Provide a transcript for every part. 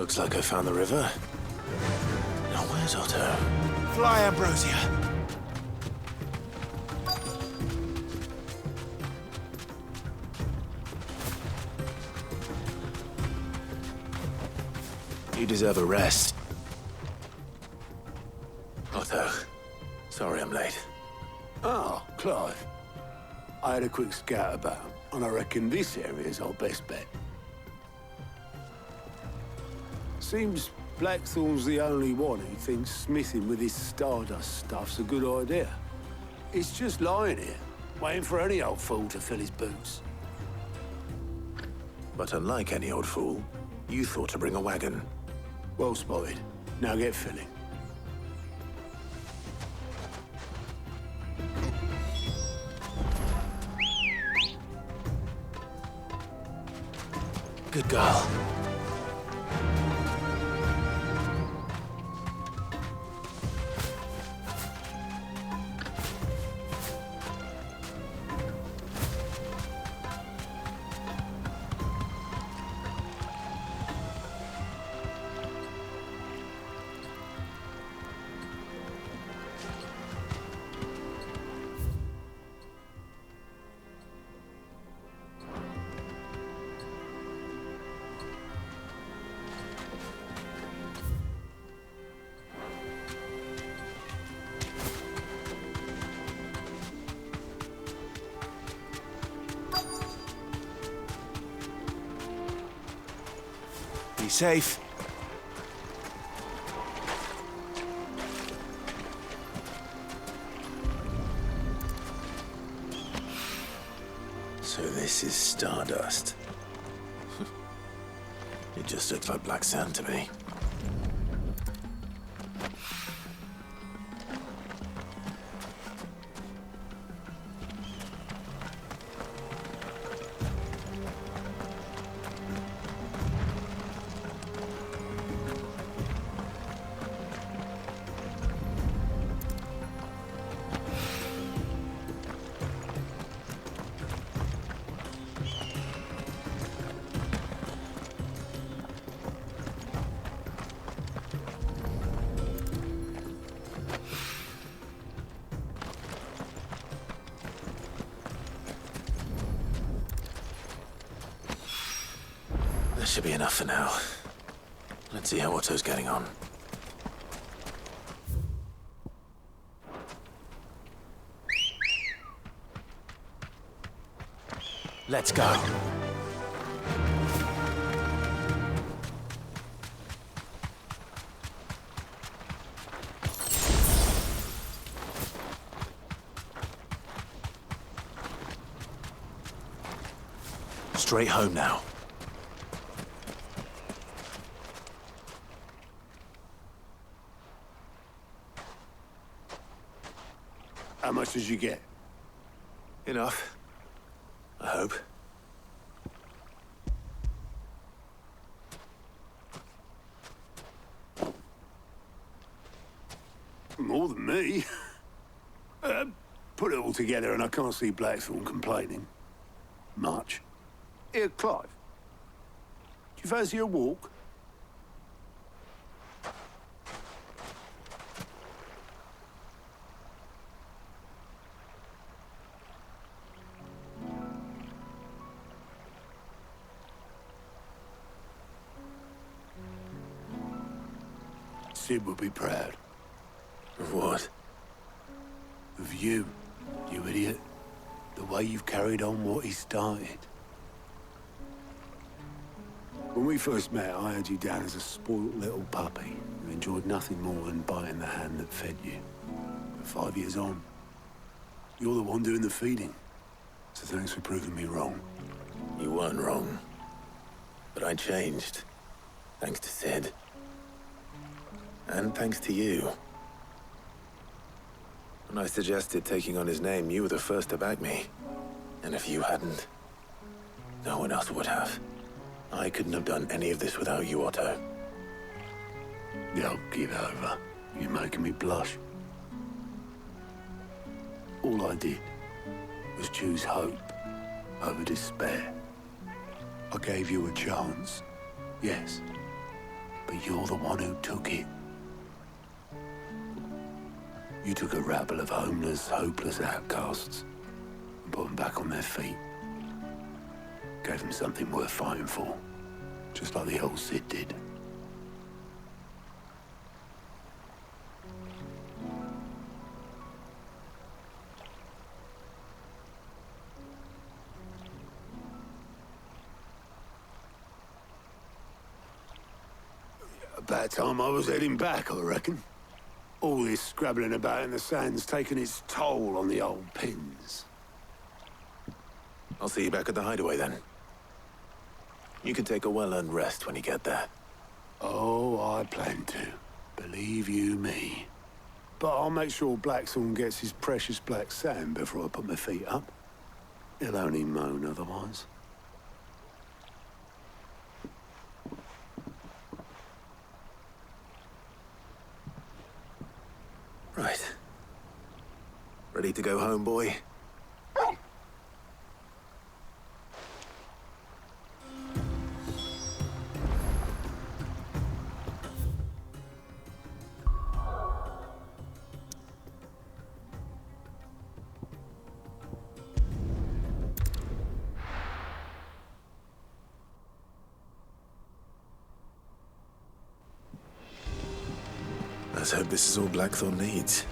Looks like I found the river. Now where's Otto? Fly, Ambrosia. You deserve a rest. Otto, sorry I'm late. Oh, Clive. I had a quick scout about, and I reckon this area's our best bet. Seems Blackthorn's the only one who thinks smithing with his Stardust stuff's a good idea. It's just lying here, waiting for any old fool to fill his boots. But unlike any old fool, you thought to bring a wagon. Well spotted. Now get filling. Good girl. Be safe. So this is Stardust. It just looks like black sand to me. That should be enough for now. Let's see how Otto's getting on. Let's go. Straight home now. How much did you get? Enough. I hope. More than me. Put it all together and I can't see Blackthorn complaining. Much. Here, Clive. Do you fancy a walk? Sid would be proud. Of what? Of you, you idiot. The way you've carried on what he started. When we first met, I had you down as a spoilt little puppy who enjoyed nothing more than biting the hand that fed you. But 5 years on, you're the one doing the feeding. So thanks for proving me wrong. You weren't wrong. But I changed. Thanks to Sid. And thanks to you. When I suggested taking on his name, you were the first to back me. And if you hadn't, no one else would have. I couldn't have done any of this without you, Otto. Yo, give over. You're making me blush. All I did was choose hope over despair. I gave you a chance, yes. But you're the one who took it. You took a rabble of homeless, hopeless outcasts and put them back on their feet. Gave them something worth fighting for, just like the old Cid did. About time I was heading back, I reckon. All this scrabbling about in the sand's taken its toll on the old pins. I'll see you back at the hideaway then. You can take a well-earned rest when you get there. Oh, I plan to. Believe you me. But I'll make sure Blackthorn gets his precious black sand before I put my feet up. He'll only moan otherwise. Right. Ready to go home, boy? Let's hope this is all Blackthorn needs.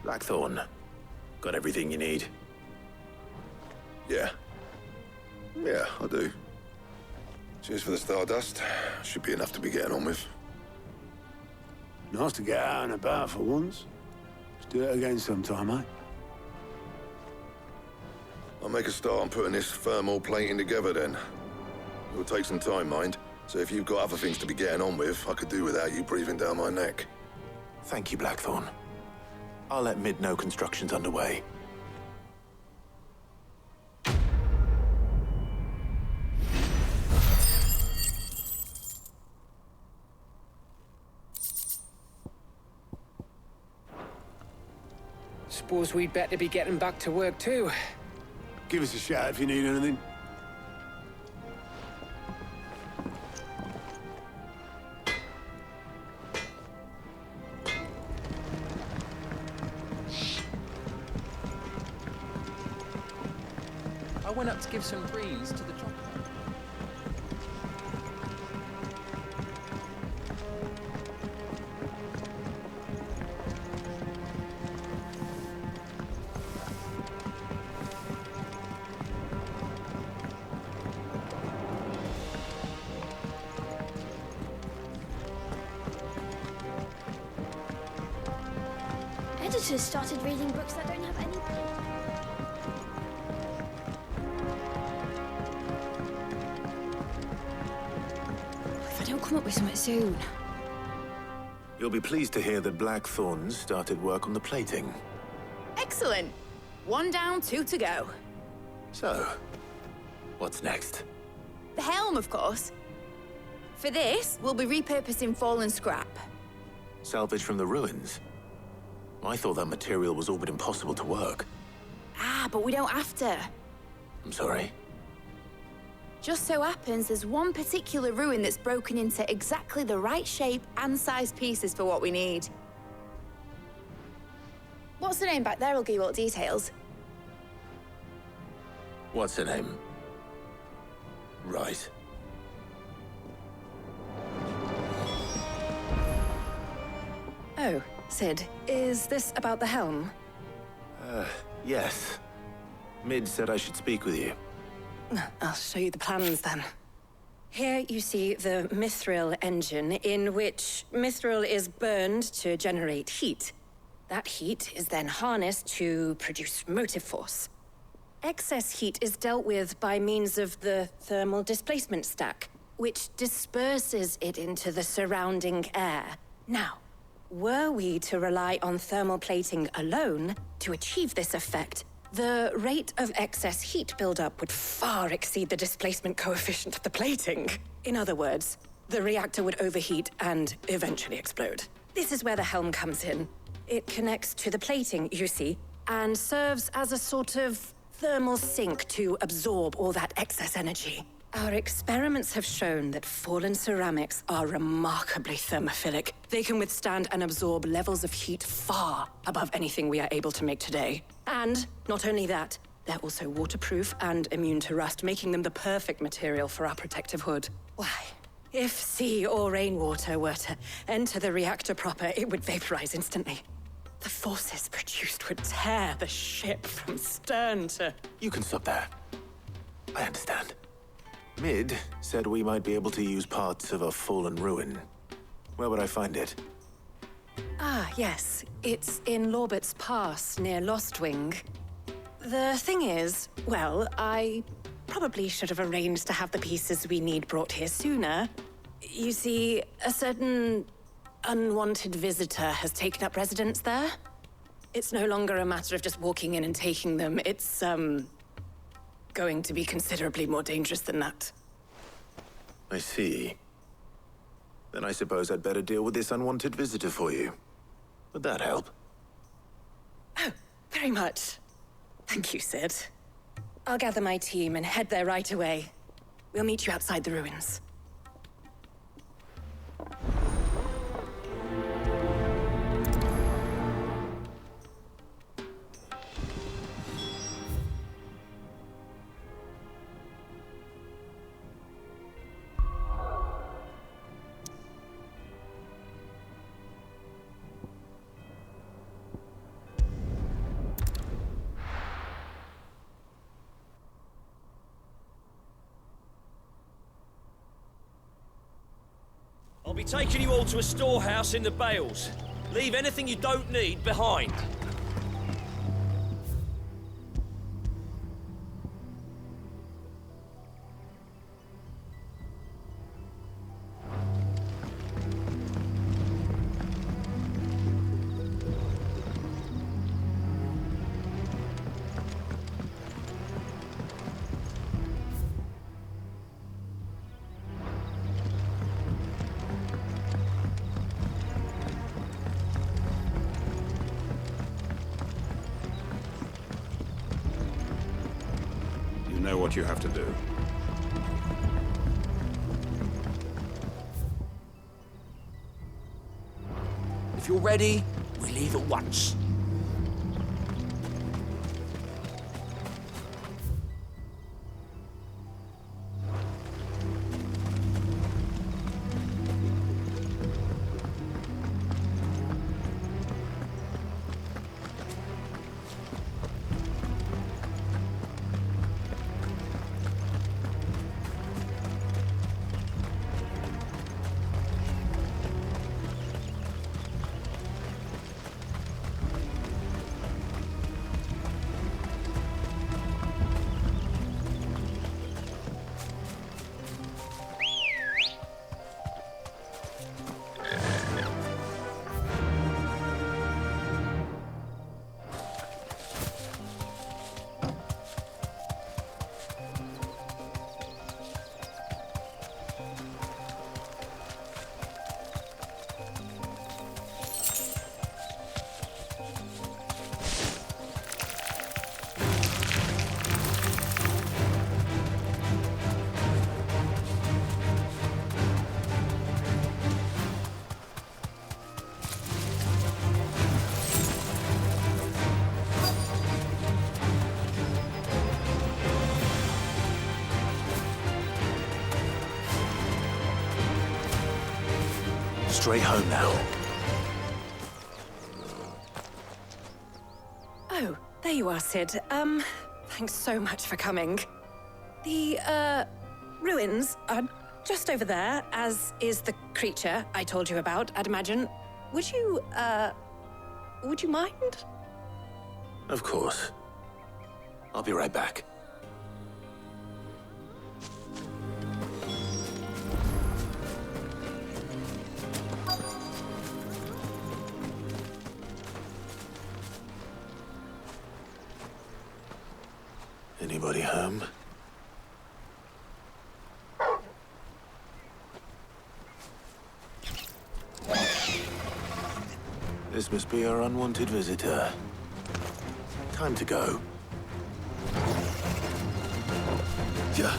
Blackthorn, got everything you need? Yeah, I do. Cheers for the stardust. Should be enough to be getting on with. Nice to get out and about for once. Let's do it again sometime, eh? I'll make a start on putting this thermal plating together then. It'll take some time, mind. So if you've got other things to be getting on with, I could do without you breathing down my neck. Thank you, Blackthorn. I'll let Mid know construction's underway. Suppose we'd better be getting back to work too. Give us a shout if you need anything. I went up to give some breeze to the chocolate. Editors started reading books that don't have any plot. If I don't come up with something soon. You'll be pleased to hear that Blackthorn started work on the plating. Excellent. 1 down, 2 to go. So, what's next? The helm, of course. For this, we'll be repurposing fallen scrap. Salvage from the ruins? I thought that material was all but impossible to work. Ah, but we don't have to. I'm sorry. Just so happens there's one particular ruin that's broken into exactly the right shape and size pieces for what we need. What's the name back there? I'll give you all the details. What's her name? Right. Oh, Sid, is this about the helm? Yes. Mid said I should speak with you. I'll show you the plans then. Here you see the mithril engine, in which mithril is burned to generate heat. That heat is then harnessed to produce motive force. Excess heat is dealt with by means of the thermal displacement stack, which disperses it into the surrounding air. Now, were we to rely on thermal plating alone to achieve this effect, the rate of excess heat buildup would far exceed the displacement coefficient of the plating. In other words, the reactor would overheat and eventually explode. This is where the helm comes in. It connects to the plating, you see, and serves as a sort of thermal sink to absorb all that excess energy. Our experiments have shown that fallen ceramics are remarkably thermophilic. They can withstand and absorb levels of heat far above anything we are able to make today. And not only that, they're also waterproof and immune to rust, making them the perfect material for our protective hood. Why? If sea or rainwater were to enter the reactor proper, it would vaporize instantly. The forces produced would tear the ship from stern to... You can stop there. I understand. Mid said we might be able to use parts of a fallen ruin. Where would I find it? Ah, yes. It's in Lorbert's Pass, near Lostwing. The thing is, well, I probably should have arranged to have the pieces we need brought here sooner. You see, a certain unwanted visitor has taken up residence there. It's no longer a matter of just walking in and taking them. It's, going to be considerably more dangerous than that. I see. Then I suppose I'd better deal with this unwanted visitor for you. Would that help? Oh, very much. Thank you, Sid. I'll gather my team and head there right away. We'll meet you outside the ruins. I'll be taking you all to a storehouse in the Bales. Leave anything you don't need behind. Know what you have to do. If you're ready, we leave at once. Straight home now. Oh, there you are, Sid. Thanks so much for coming. The, ruins are just over there, as is the creature I told you about, I'd imagine. Would you mind? Of course. I'll be right back. Anybody home? This must be our unwanted visitor. Time to go. Yeah.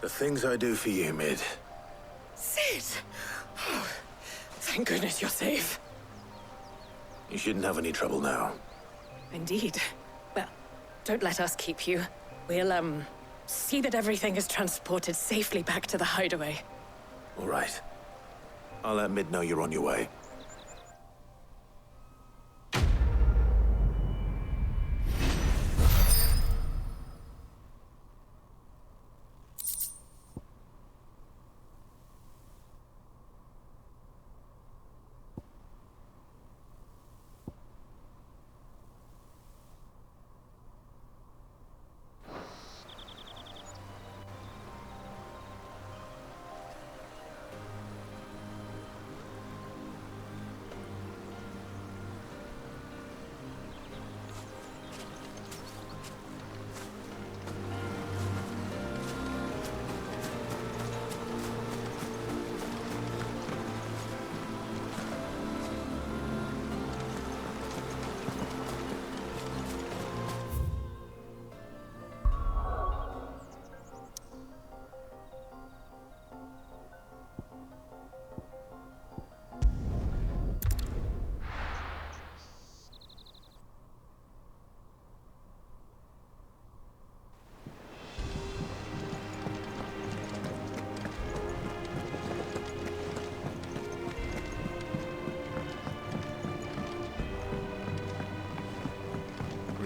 The things I do for you, Mid. Sid! Oh, thank goodness you're safe. You shouldn't have any trouble now. Indeed. Well, don't let us keep you. We'll, see that everything is transported safely back to the hideaway. All right. I'll let Mid know you're on your way.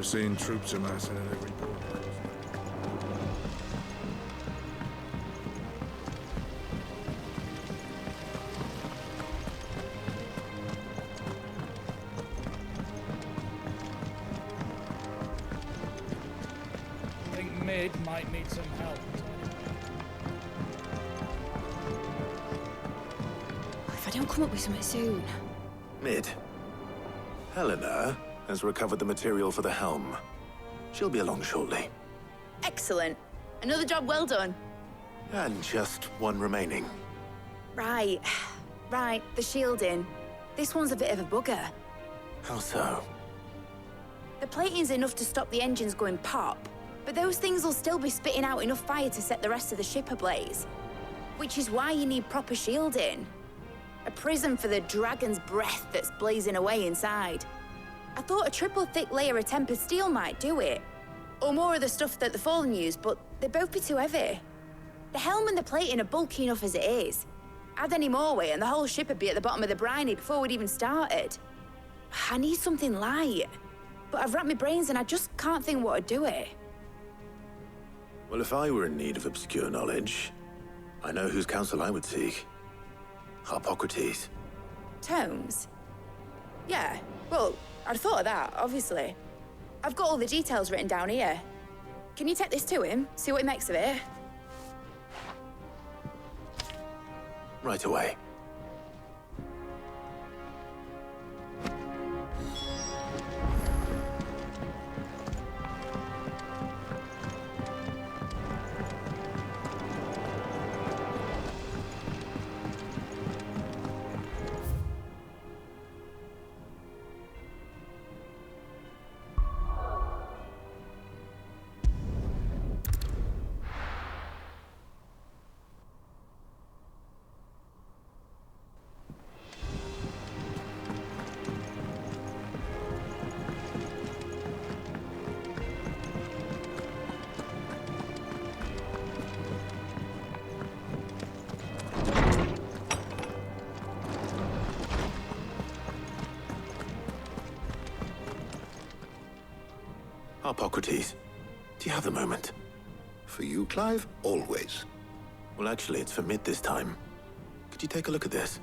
We're seeing troops amassing at every port. I think Mid might need some help. If I don't come up with something soon. Mid. Helena has recovered the material for the helm. She'll be along shortly. Excellent. Another job well done. And just one remaining. Right. Right, the shielding. This one's a bit of a bugger. How so? The plating's enough to stop the engines going pop, but those things will still be spitting out enough fire to set the rest of the ship ablaze. Which is why you need proper shielding. A prism for the dragon's breath that's blazing away inside. I thought a triple thick layer of tempered steel might do it. Or more of the stuff that the Fallen use, but they'd both be too heavy. The helm and the plating are bulky enough as it is. Add any more weight and the whole ship would be at the bottom of the briny before we'd even started. I need something light. But I've racked my brains and I just can't think what would do it. Well, if I were in need of obscure knowledge, I know whose counsel I would seek. Harpocrates. Tomes? Yeah, well, I'd thought of that, obviously. I've got all the details written down here. Can you take this to him, see what he makes of it? Right away. Harpocrates, do you have a moment? For you, Clive, always. Well, actually, it's for Mid this time. Could you take a look at this?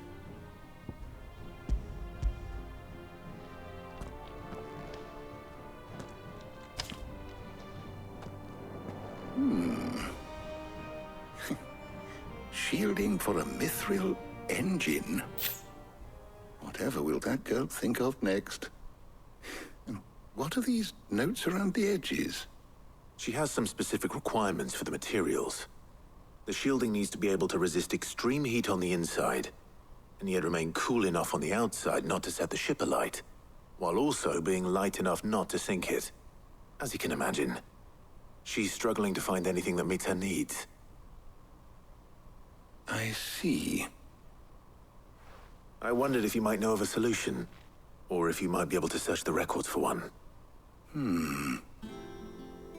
Shielding for a mithril engine? Whatever will that girl think of next? And what are these notes around the edges? She has some specific requirements for the materials. The shielding needs to be able to resist extreme heat on the inside, and yet remain cool enough on the outside not to set the ship alight, while also being light enough not to sink it. As you can imagine, she's struggling to find anything that meets her needs. I see. I wondered if you might know of a solution, or if you might be able to search the records for one.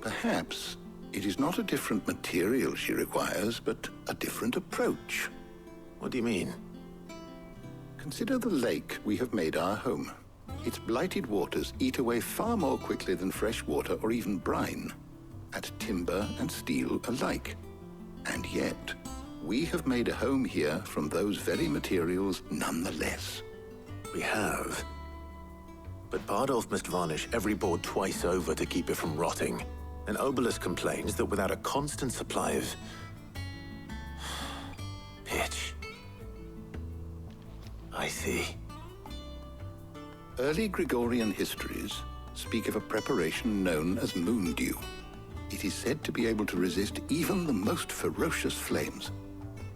Perhaps it is not a different material she requires, but a different approach. What do you mean? Consider the lake we have made our home. Its blighted waters eat away far more quickly than fresh water or even brine, at timber and steel alike. And yet, we have made a home here from those very materials nonetheless. We have. But Bardolph must varnish every board twice over to keep it from rotting. And Obelus complains that without a constant supply of pitch. I see. Early Gregorian histories speak of a preparation known as moon dew. It is said to be able to resist even the most ferocious flames.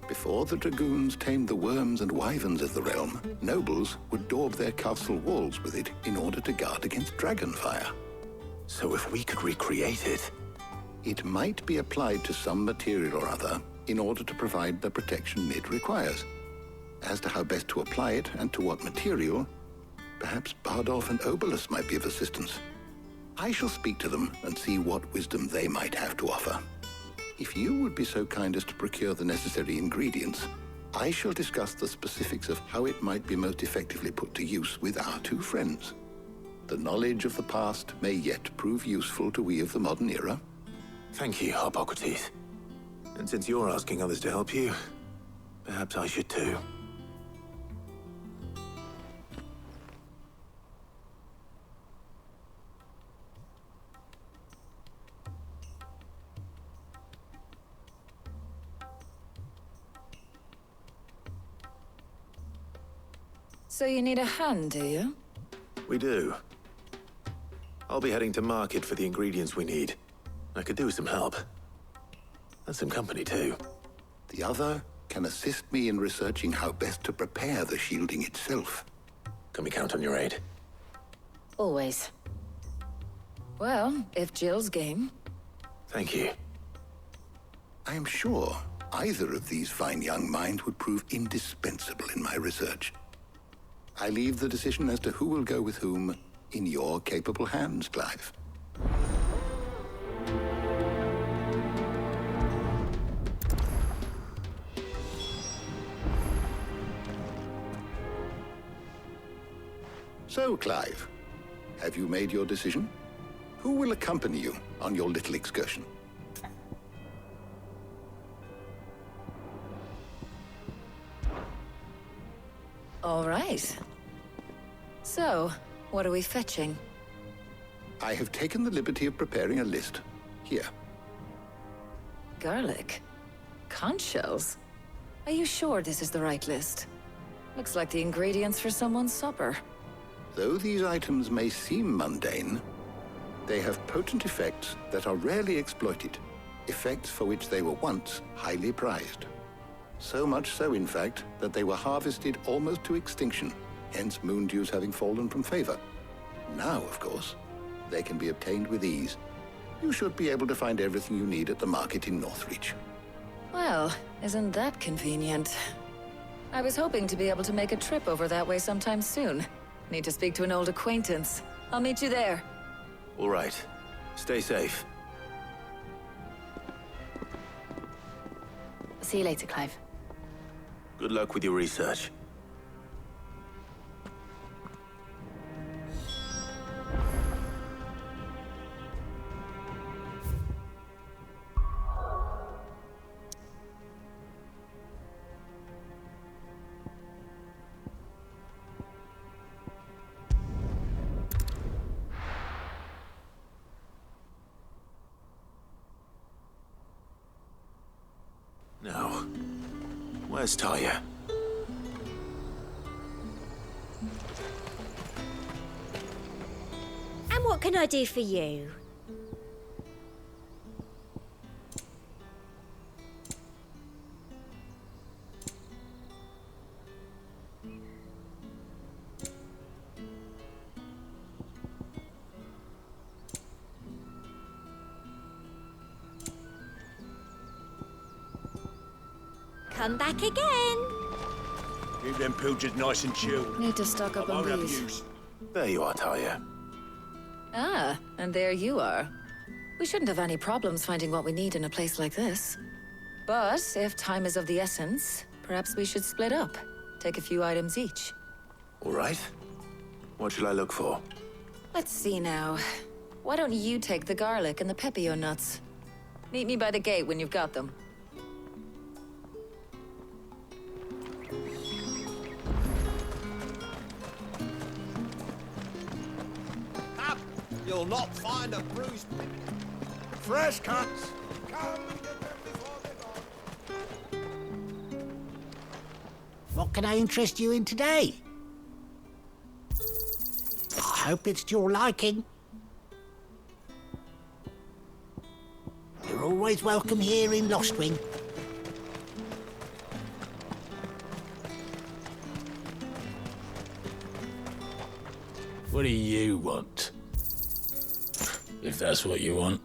Before the dragoons tamed the worms and wyverns of the realm, nobles would daub their castle walls with it in order to guard against dragon fire. So if we could recreate it... It might be applied to some material or other in order to provide the protection Mid requires. As to how best to apply it and to what material, perhaps Bardolph and Obelus might be of assistance. I shall speak to them and see what wisdom they might have to offer. If you would be so kind as to procure the necessary ingredients, I shall discuss the specifics of how it might be most effectively put to use with our two friends. The knowledge of the past may yet prove useful to we of the modern era. Thank you, Harpocrates. And since you're asking others to help you, perhaps I should too. So you need a hand, do you? We do. I'll be heading to market for the ingredients we need. I could do with some help. And some company, too. The other can assist me in researching how best to prepare the shielding itself. Can we count on your aid? Always. Well, if Jill's game. Thank you. I am sure either of these fine young minds would prove indispensable in my research. I leave the decision as to who will go with whom in your capable hands, Clive. So, Clive, have you made your decision? Who will accompany you on your little excursion? All right. So, what are we fetching? I have taken the liberty of preparing a list. Here. Garlic? Conch shells? Are you sure this is the right list? Looks like the ingredients for someone's supper. Though these items may seem mundane, they have potent effects that are rarely exploited, effects for which they were once highly prized. So much so, in fact, that they were harvested almost to extinction, hence moon dews having fallen from favor. Now, of course, they can be obtained with ease. You should be able to find everything you need at the market in Northreach. Well, isn't that convenient? I was hoping to be able to make a trip over that way sometime soon. Need to speak to an old acquaintance. I'll meet you there. All right. Stay safe. See you later, Clive. Good luck with your research. Where's Taya? And what can I do for you? Come back again. Keep them pilgers nice and chilled. Need to stock up on these. There you are, Taya. Ah, and there you are. We shouldn't have any problems finding what we need in a place like this. But if time is of the essence, perhaps we should split up. Take a few items each. All right. What shall I look for? Let's see now. Why don't you take the garlic and the pepio nuts? Meet me by the gate when you've got them. You'll not find a bruised penny. Fresh cuts! Come and get them before they're gone. What can I interest you in today? I hope it's to your liking. You're always welcome here in Lostwing. What do you want? If that's what you want.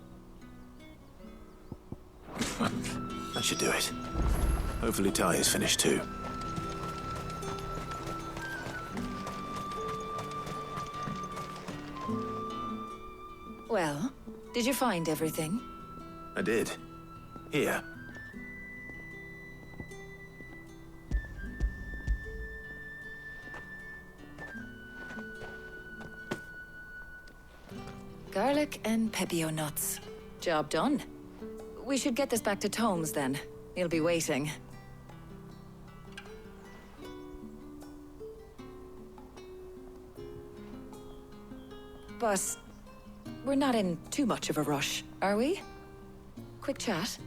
That should do it. Hopefully Taya's finished too. Well, did you find everything? I did. Here. Garlic and pepio nuts. Job done. We should get this back to Tomes then. He'll be waiting. But we're not in too much of a rush, are we? Quick chat.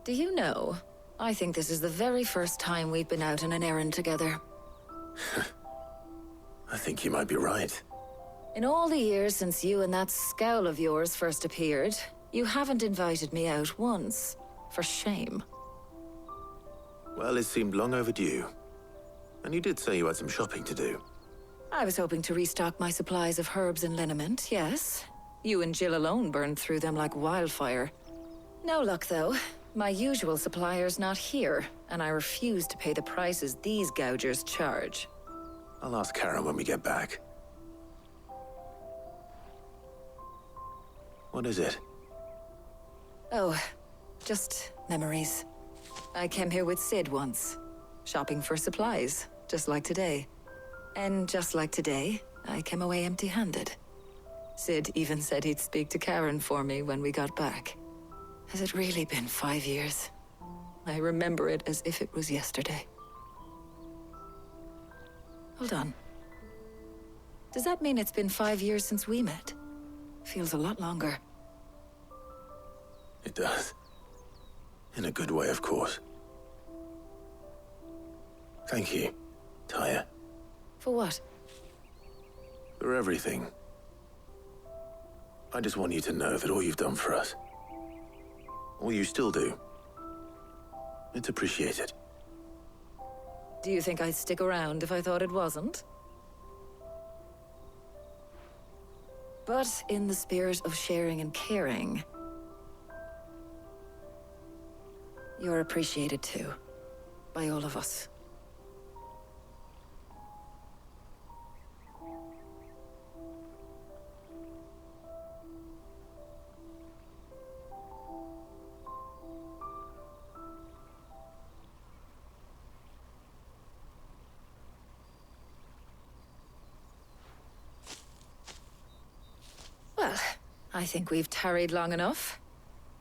Do you know, I think this is the very first time we've been out on an errand together. I think you might be right. In all the years since you and that scowl of yours first appeared, you haven't invited me out once. For shame. Well, it seemed long overdue. And you did say you had some shopping to do. I was hoping to restock my supplies of herbs and liniment, yes. You and Jill alone burned through them like wildfire. No luck, though. My usual supplier's not here, and I refuse to pay the prices these gougers charge. I'll ask Karen when we get back. What is it? Oh, just memories. I came here with Sid once, shopping for supplies, just like today. And just like today, I came away empty-handed. Sid even said he'd speak to Karen for me when we got back. Has it really been 5 years? I remember it as if it was yesterday. Hold on. Does that mean it's been 5 years since we met? Feels a lot longer. It does. In a good way, of course. Thank you, Taya. For what? For everything. I just want you to know that all you've done for us, all you still do, it's appreciated. Do you think I'd stick around if I thought it wasn't? But in the spirit of sharing and caring, you're appreciated too, by all of us. Well, I think we've tarried long enough.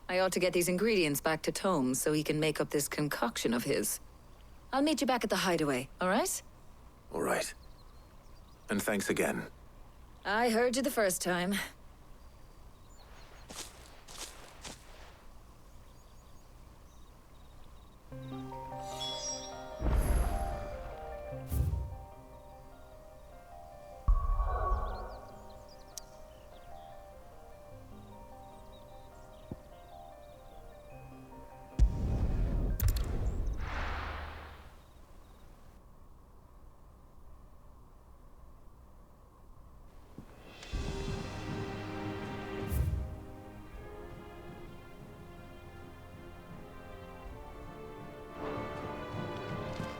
I ought to get these ingredients back to Tome so he can make up this concoction of his. I'll meet you back at the hideaway, all right? All right. And thanks again. I heard you the first time.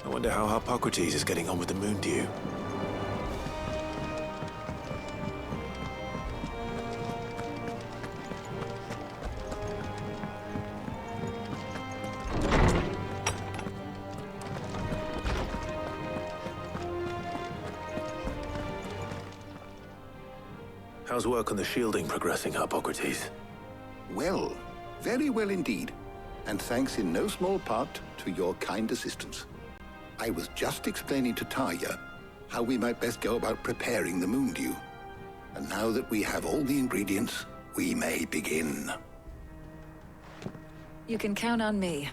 I wonder how Hippocrates is getting on with the moon dew. How's work on the shielding progressing, Hippocrates? Well, very well indeed. And thanks in no small part to your kind assistance. I was just explaining to Tarja how we might best go about preparing the moon dew. And now that we have all the ingredients, we may begin. You can count on me.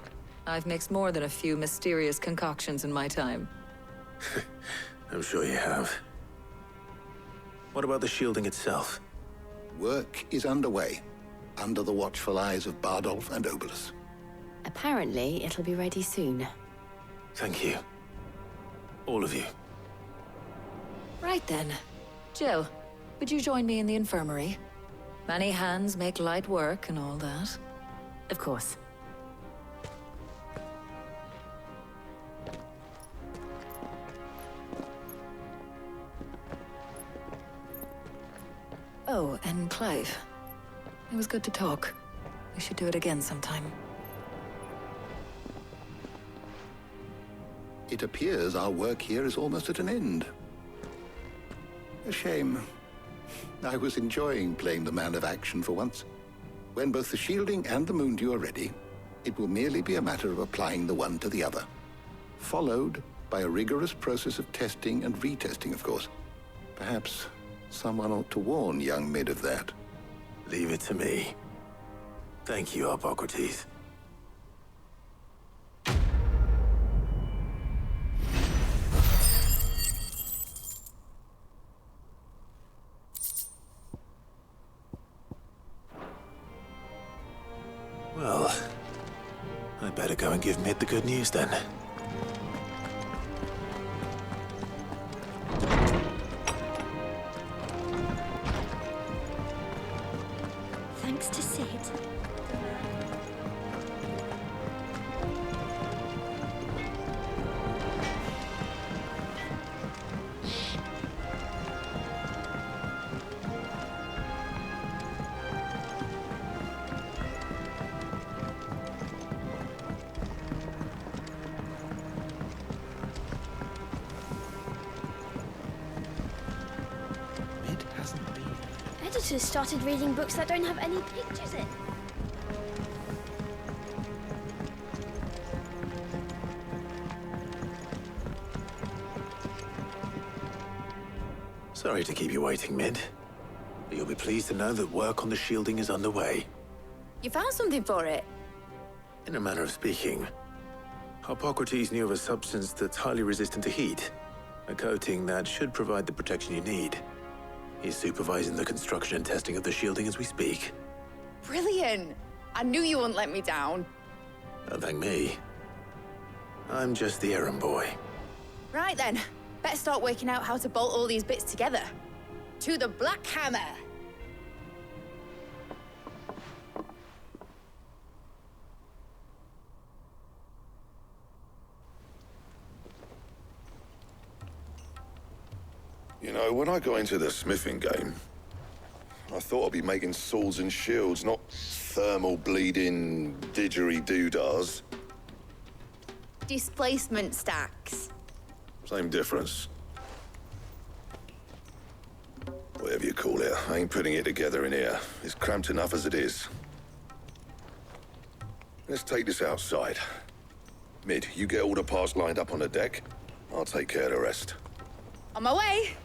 I've mixed more than a few mysterious concoctions in my time. I'm sure you have. What about the shielding itself? Work is underway, under the watchful eyes of Bardolph and Obolus. Apparently, it'll be ready soon. Thank you. All of you. Right then. Jill, would you join me in the infirmary? Many hands make light work and all that. Of course. Oh, and Clive. It was good to talk. We should do it again sometime. It appears our work here is almost at an end. A shame. I was enjoying playing the man of action for once. When both the shielding and the moon dew are ready, it will merely be a matter of applying the one to the other. Followed by a rigorous process of testing and retesting, of course. Perhaps someone ought to warn young Mid of that. Leave it to me. Thank you, Hippocrates. Well, I'd better go and give Mid the good news then. Thanks to Sid. Editors started reading books that don't have any pictures in. Sorry to keep you waiting, Mid. But you'll be pleased to know that work on the shielding is underway. You found something for it? In a manner of speaking, Hippocrates knew of a substance that's highly resistant to heat. A coating that should provide the protection you need. He's supervising the construction and testing of the shielding as we speak. Brilliant! I knew you wouldn't let me down. Don't thank me. I'm just the errand boy. Right then, better start working out how to bolt all these bits together. To the Black Hammer! You know, when I got into the smithing game, I thought I'd be making swords and shields, not thermal bleeding didgeridoo-dahs. Displacement stacks. Same difference. Whatever you call it, I ain't putting it together in here. It's cramped enough as it is. Let's take this outside. Mid, you get all the parts lined up on the deck. I'll take care of the rest. On my way.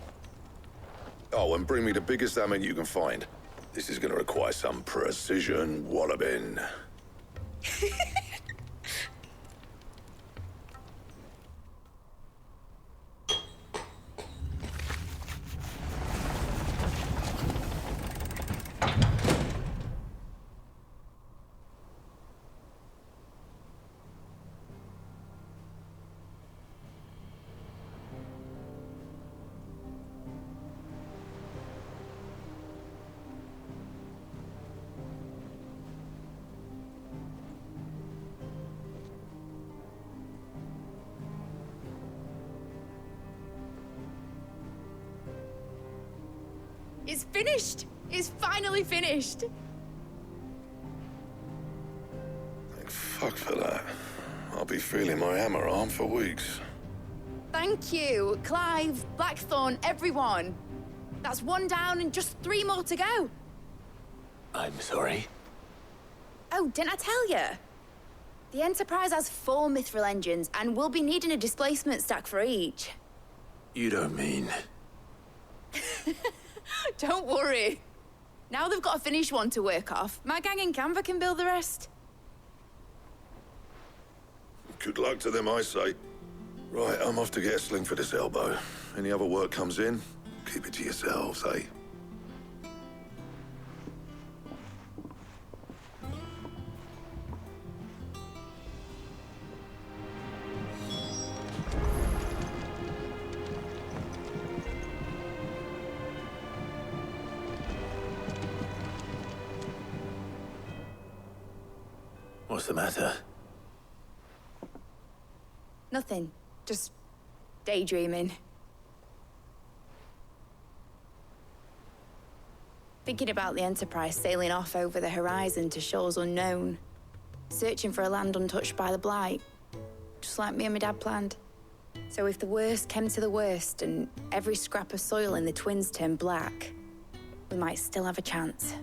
Oh, and bring me the biggest hammer you can find. This is gonna require some precision walloping. It's finished! It's finally finished! Thank fuck for that. I'll be feeling my hammer arm for weeks. Thank you, Clive, Blackthorn, everyone. That's one down and just 3 more to go. I'm sorry. Oh, didn't I tell you? The Enterprise has 4 mithril engines, and we'll be needing a displacement stack for each. You don't mean... Don't worry. Now they've got a finished one to work off, my gang in Canva can build the rest. Good luck to them, I say. Right, I'm off to get a sling for this elbow. Any other work comes in, keep it to yourselves, eh? What's the matter? Nothing. Just daydreaming. Thinking about the Enterprise sailing off over the horizon to shores unknown. Searching for a land untouched by the Blight. Just like me and my dad planned. So if the worst came to the worst and every scrap of soil in the Twins turned black, we might still have a chance.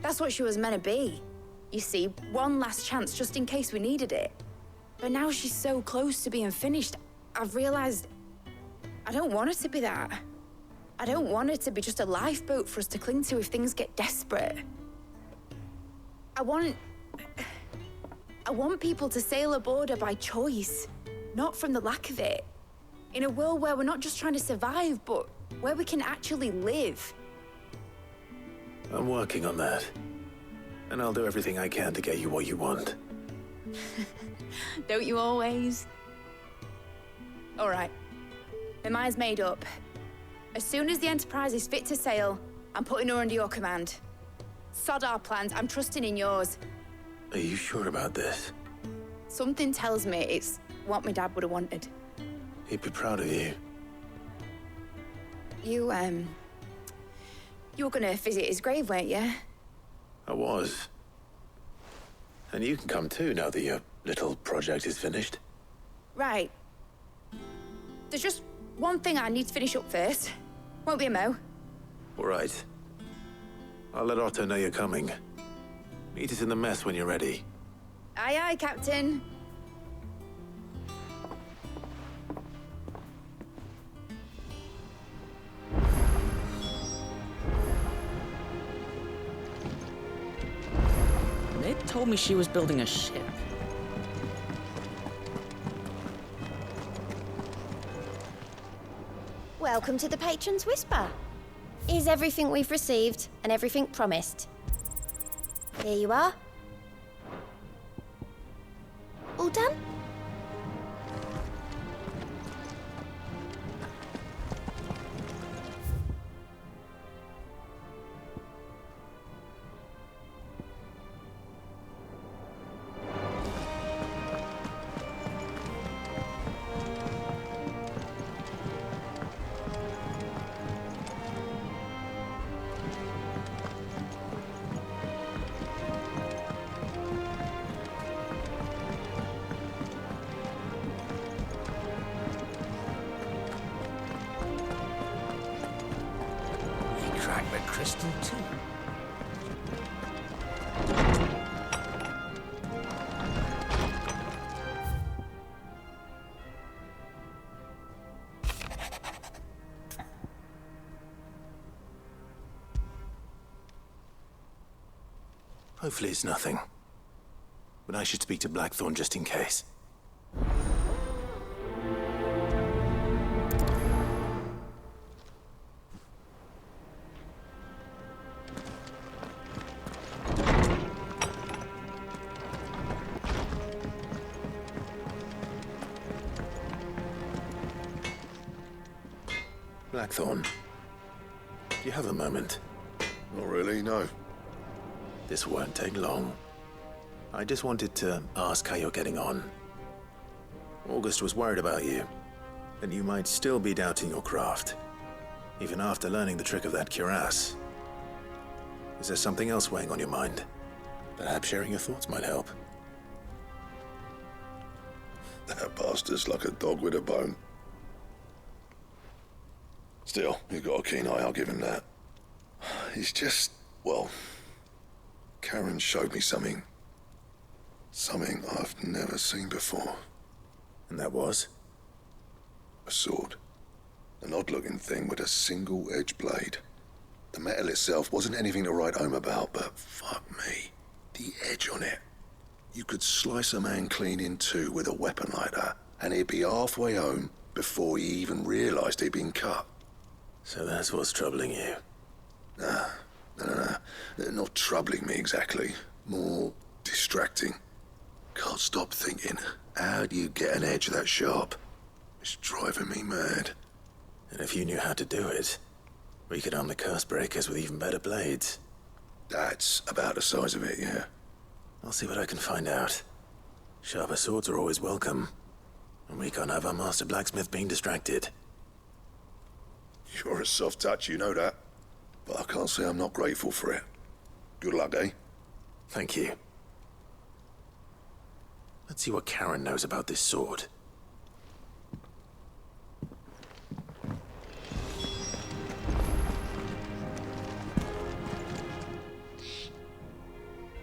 That's what she was meant to be. You see, one last chance just in case we needed it. But now she's so close to being finished, I've realized I don't want her to be that. I don't want her to be just a lifeboat for us to cling to if things get desperate. I want people to sail aboard her by choice, not from the lack of it. In a world where we're not just trying to survive, but where we can actually live. I'm working on that. And I'll do everything I can to get you what you want. Don't you always? All right. My mind's made up. As soon as the Enterprise is fit to sail, I'm putting her under your command. Sod our plans, I'm trusting in yours. Are you sure about this? Something tells me it's what my dad would have wanted. He'd be proud of you. You were gonna visit his grave, weren't you? I was. And you can come too now that your little project is finished. Right. There's just one thing I need to finish up first. Won't be a mo. All right. I'll let Otto know you're coming. Meet us in the mess when you're ready. Aye, aye, Captain. They told me she was building a ship. Welcome to the Patron's Whisper. Here's everything we've received and everything promised. Here you are. All done? Crystal too. Hopefully it's nothing. But I should speak to Blackthorn just in case. Blackthorn, do you have a moment? Not really, no. This won't take long. I just wanted to ask how you're getting on. August was worried about you, that you might still be doubting your craft, even after learning the trick of that cuirass. Is there something else weighing on your mind? Perhaps sharing your thoughts might help. That bastard's like a dog with a bone. Still, you've got a keen eye, I'll give him that. He's just, well, Karen showed me something. Something I've never seen before. And that was? A sword. An odd-looking thing with a single-edged blade. The metal itself wasn't anything to write home about, but fuck me. The edge on it. You could slice a man clean in two with a weapon like that, and he'd be halfway home before he even realized he'd been cut. So that's what's troubling you? Nah. Not troubling me exactly. More distracting. Can't stop thinking, how do you get an edge that sharp? It's driving me mad. And if you knew how to do it, we could arm the curse breakers with even better blades. That's about the size of it, yeah. I'll see what I can find out. Sharper swords are always welcome. And we can't have our master blacksmith being distracted. You're a soft touch, you know that. But I can't say I'm not grateful for it. Good luck, eh? Thank you. Let's see what Karen knows about this sword.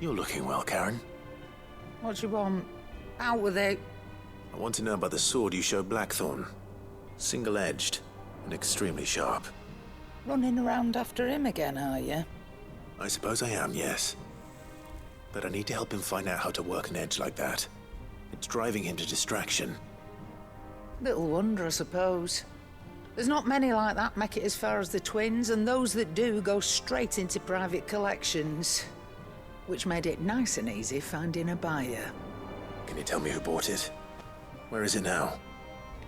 You're looking well, Karen. What do you want? Out with it. I want to know about the sword you showed Blackthorn. Single-edged and extremely sharp. Running around after him again, are you? I suppose I am, yes. But I need to help him find out how to work an edge like that. It's driving him to distraction. Little wonder, I suppose. There's not many like that make it as far as the twins, and those that do go straight into private collections. Which made it nice and easy finding a buyer. Can you tell me who bought it? Where is it now?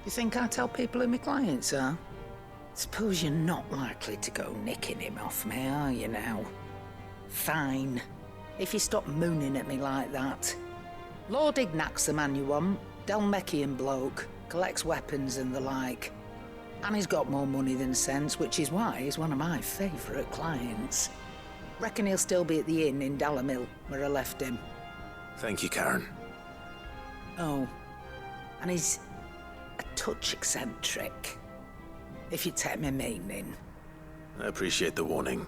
You think I tell people who my clients are? Suppose you're not likely to go nicking him off me, are you now? Fine. If you stop mooning at me like that. Lord Ignac's the man you want. Dalmekian bloke. Collects weapons and the like. And he's got more money than sense, which is why he's one of my favourite clients. Reckon he'll still be at the inn in Dalamil, where I left him. Thank you, Karen. Oh, and he's a touch eccentric, if you take my meaning. I appreciate the warning.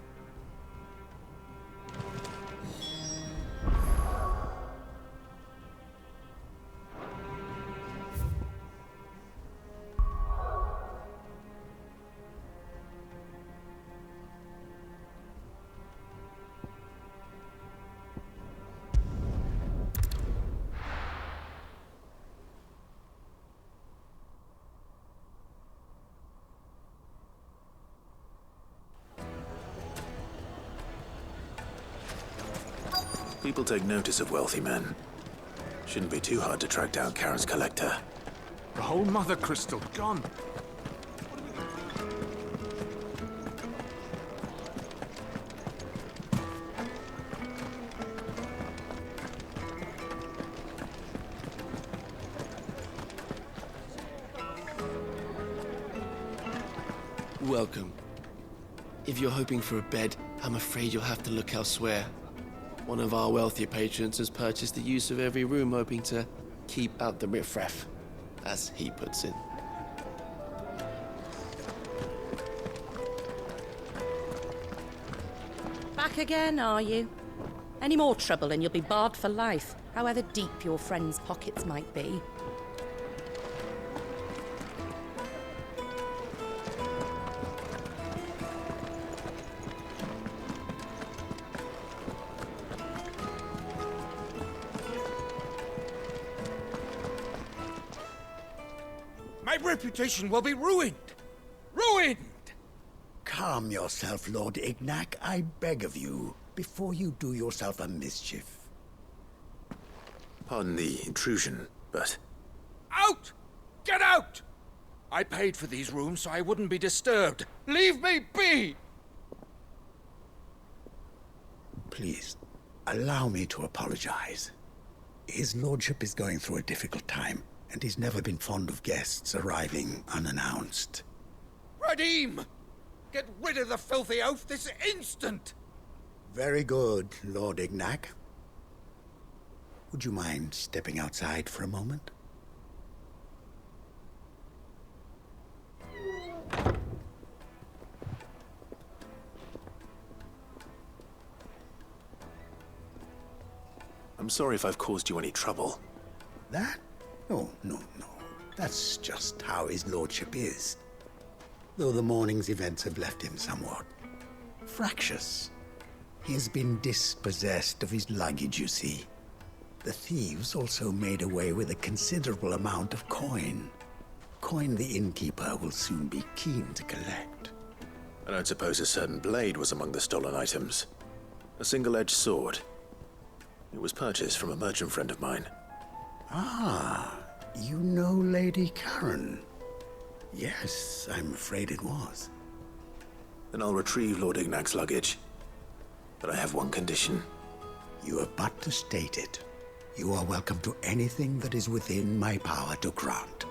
People take notice of wealthy men. Shouldn't be too hard to track down Karen's collector. The whole mother crystal gone. Welcome. If you're hoping for a bed, I'm afraid you'll have to look elsewhere. One of our wealthier patrons has purchased the use of every room, hoping to keep out the riffraff, as he puts it. Back again, are you? Any more trouble and you'll be barred for life, however deep your friends' pockets might be. My reputation will be ruined! Ruined! Calm yourself, Lord Ignac, I beg of you, before you do yourself a mischief. Pardon the intrusion, but... Out! Get out! I paid for these rooms so I wouldn't be disturbed. Leave me be! Please, allow me to apologize. His lordship is going through a difficult time, and he's never been fond of guests arriving unannounced. Radim! Get rid of the filthy oaf this instant! Very good, Lord Ignac. Would you mind stepping outside for a moment? I'm sorry if I've caused you any trouble. That? No. That's just how his lordship is. Though the morning's events have left him somewhat fractious. He has been dispossessed of his luggage, you see. The thieves also made away with a considerable amount of coin. Coin the innkeeper will soon be keen to collect. I don't suppose a certain blade was among the stolen items. A single-edged sword. It was purchased from a merchant friend of mine. Ah, you know Lady Karen. Yes, I'm afraid it was. Then I'll retrieve Lord Ignac's luggage. But I have one condition. You have but to state it. You are welcome to anything that is within my power to grant.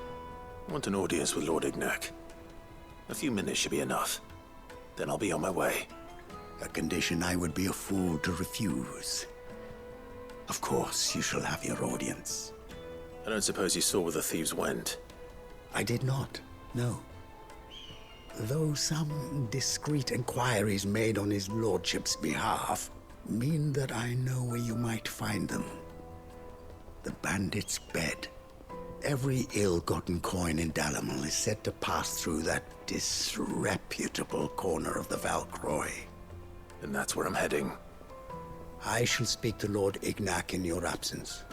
I want an audience with Lord Ignac. A few minutes should be enough. Then I'll be on my way. A condition I would be a fool to refuse. Of course, you shall have your audience. I don't suppose you saw where the thieves went? I did not, no. Though some discreet inquiries made on his lordship's behalf mean that I know where you might find them. The bandit's bed. Every ill-gotten coin in Dalamil is said to pass through that disreputable corner of the Valcroy. And that's where I'm heading. I shall speak to Lord Ignac in your absence,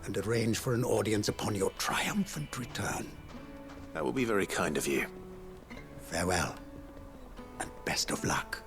and arrange for an audience upon your triumphant return. That will be very kind of you. Farewell, and best of luck.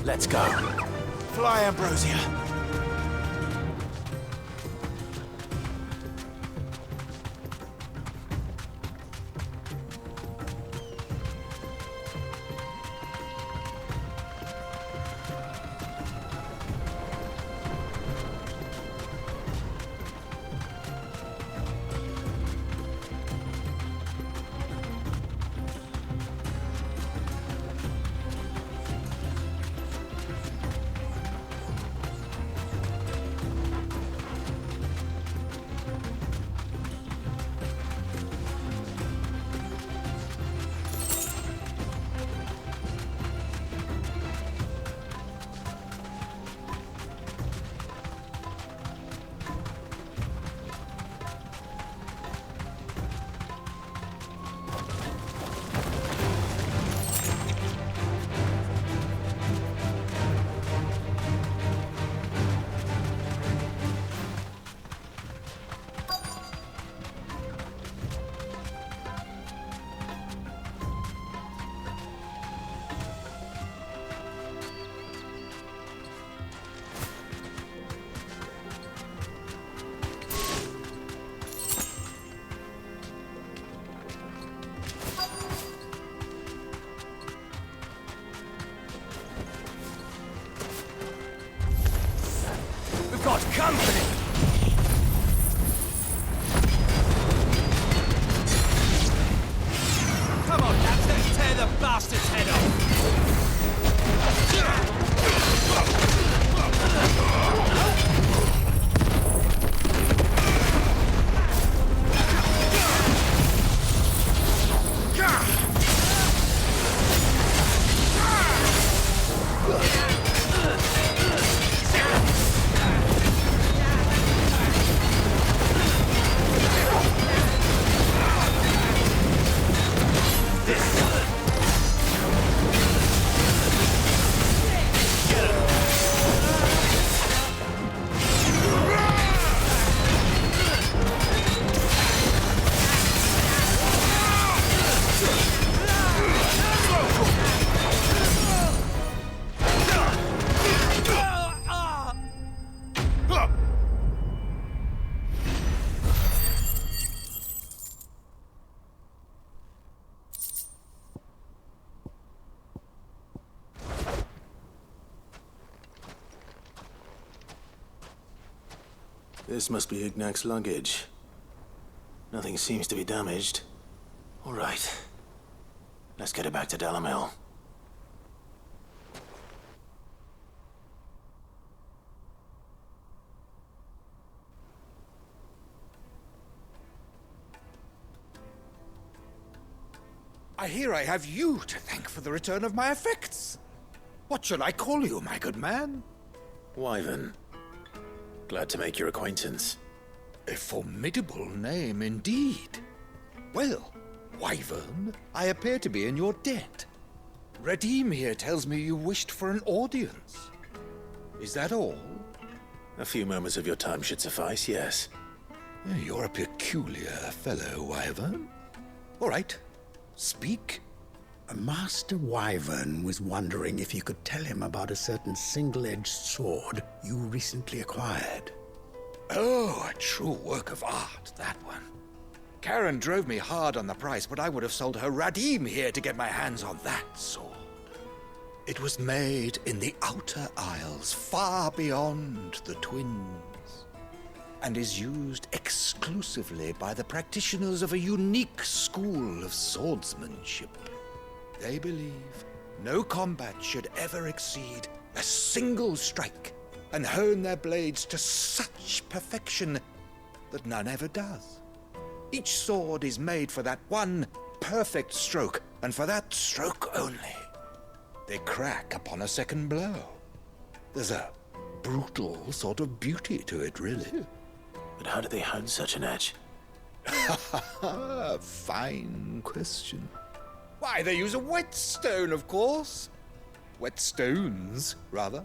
Let's go. Fly, Ambrosia. This must be Ignac's luggage. Nothing seems to be damaged. All right. Let's get it back to Delamil. I hear I have you to thank for the return of my effects. What shall I call you, my good man? Wyvern. Glad to make your acquaintance. A formidable name indeed. Well, Wyvern, I appear to be in your debt. Redeem here tells me you wished for an audience. Is that all? A few moments of your time should suffice, yes. You're a peculiar fellow, Wyvern. All right, speak. Master Wyvern was wondering if you could tell him about a certain single-edged sword you recently acquired. Oh, a true work of art, that one. Karen drove me hard on the price, but I would have sold her Radim here to get my hands on that sword. It was made in the Outer Isles, far beyond the Twins, and is used exclusively by the practitioners of a unique school of swordsmanship. They believe no combat should ever exceed a single strike, and hone their blades to such perfection that none ever does. Each sword is made for that one perfect stroke, and for that stroke only. They crack upon a second blow. There's a brutal sort of beauty to it, really. But how do they hone such an edge? Fine question. Why, they use a whetstone, of course. Whetstones, rather.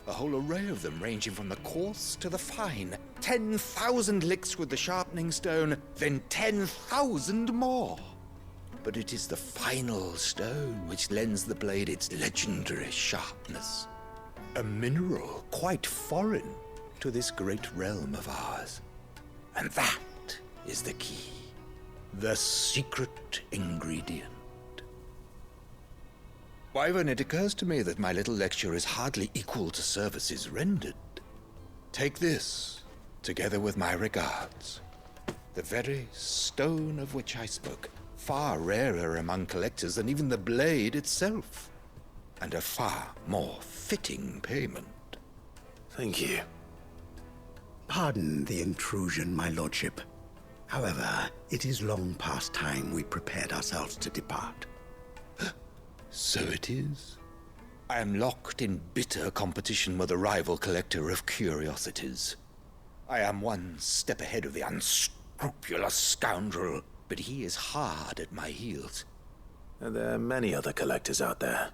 A whole array of them, ranging from the coarse to the fine. 10,000 licks with the sharpening stone, then 10,000 more. But it is the final stone which lends the blade its legendary sharpness. A mineral quite foreign to this great realm of ours. And that is the key. The secret ingredient. Wyvern, it occurs to me that my little lecture is hardly equal to services rendered. Take this, together with my regards. The very stone of which I spoke, far rarer among collectors than even the blade itself, and a far more fitting payment. Thank you. Pardon the intrusion, my lordship. However, it is long past time we prepared ourselves to depart. So it is. I am locked in bitter competition with a rival collector of curiosities. I am one step ahead of the unscrupulous scoundrel, but he is hard at my heels. Are there many other collectors out there?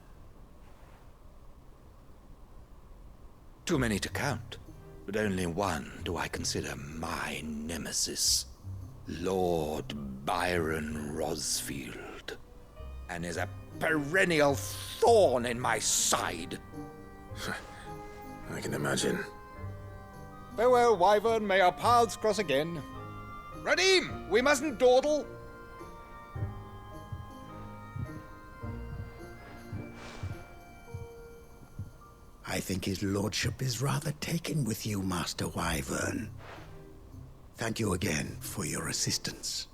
Too many to count, but only one do I consider my nemesis. Lord Byron Rosfield, and is a perennial thorn in my side. I can imagine. Farewell, Wyvern. May our paths cross again. Radim, we mustn't dawdle. I think his lordship is rather taken with you, Master Wyvern. Thank you again for your assistance.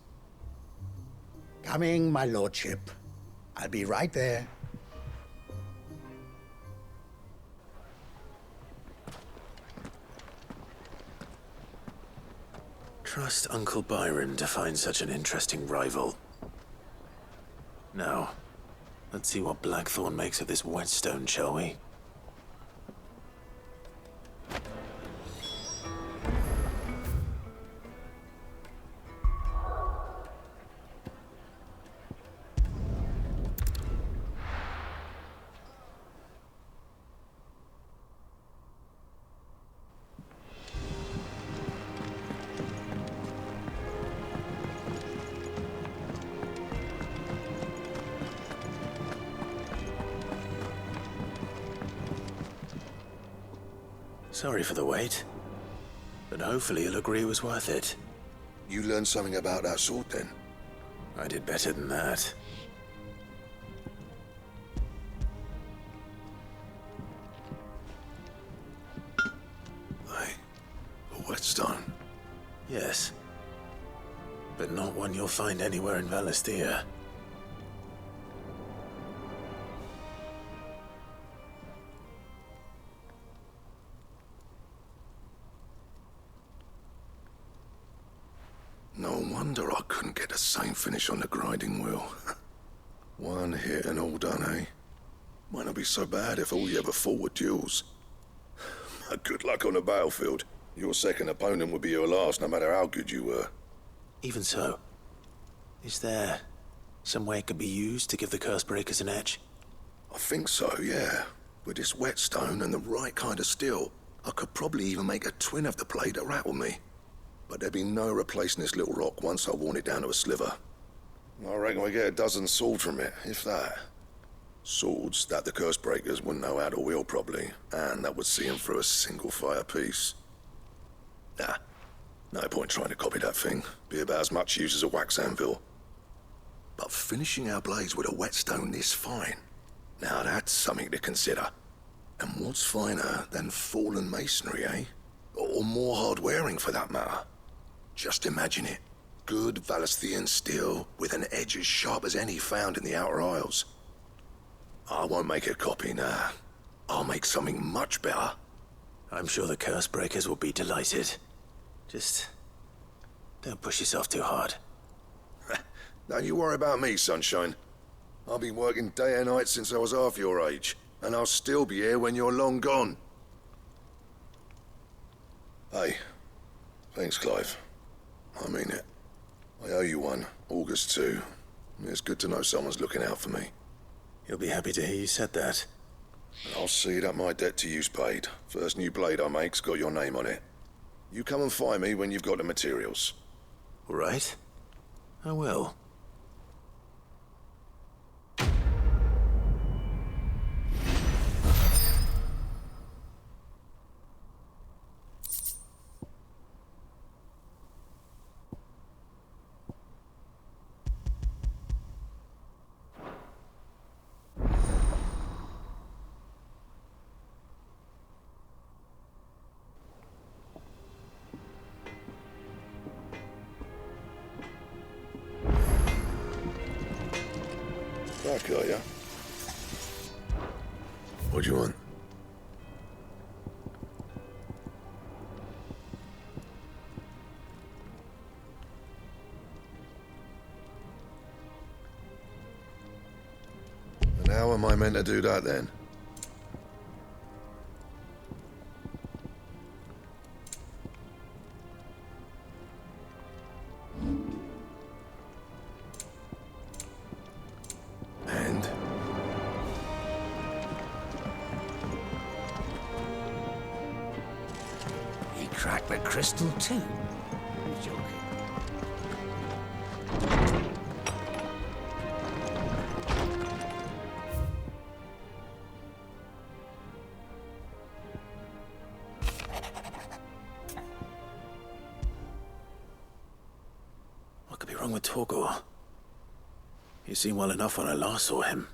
Coming, my lordship. I'll be right there. Trust Uncle Byron to find such an interesting rival. Now, let's see what Blackthorn makes of this whetstone, shall we? Sorry for the wait, but hopefully you'll agree it was worth it. You learned something about that sword, then? I did better than that. A whetstone. Yes. But not one you'll find anywhere in Valisthea. No wonder I couldn't get the same finish on the grinding wheel. One hit and all done, eh? Might not be so bad if all you ever fought were duels. Good luck on the battlefield. Your second opponent would be your last, no matter how good you were. Even so, is there some way it could be used to give the curse breakers an edge? I think so, yeah. With this whetstone and the right kind of steel, I could probably even make a twin of the blade that rattled me. But there'd be no replacing this little rock once I worn it down to a sliver. I reckon we get a dozen swords from it, if that. Swords that the curse breakers wouldn't know how to wield properly, and that would see them through a single fire piece. Nah, no point trying to copy that thing. Be about as much use as a wax anvil. But finishing our blades with a whetstone this fine, now that's something to consider. And what's finer than fallen masonry, eh? Or more hard-wearing, for that matter. Just imagine it. Good Valisthean steel with an edge as sharp as any found in the Outer Isles. I won't make a copy, nah. I'll make something much better. I'm sure the curse breakers will be delighted. Just don't push yourself too hard. Don't you worry about me, sunshine. I've been working day and night since I was half your age, and I'll still be here when you're long gone. Hey, thanks, Clive. I mean it. I owe you one, August too. It's good to know someone's looking out for me. You'll be happy to hear you said that. And I'll see that my debt to you's paid. First new blade I make's got your name on it. You come and find me when you've got the materials. All right. I will. Back, are ya? What do you want? And how am I meant to do that then? Crack the crystal too. You're joking. What could be wrong with Torgor? He seemed well enough when I last saw him.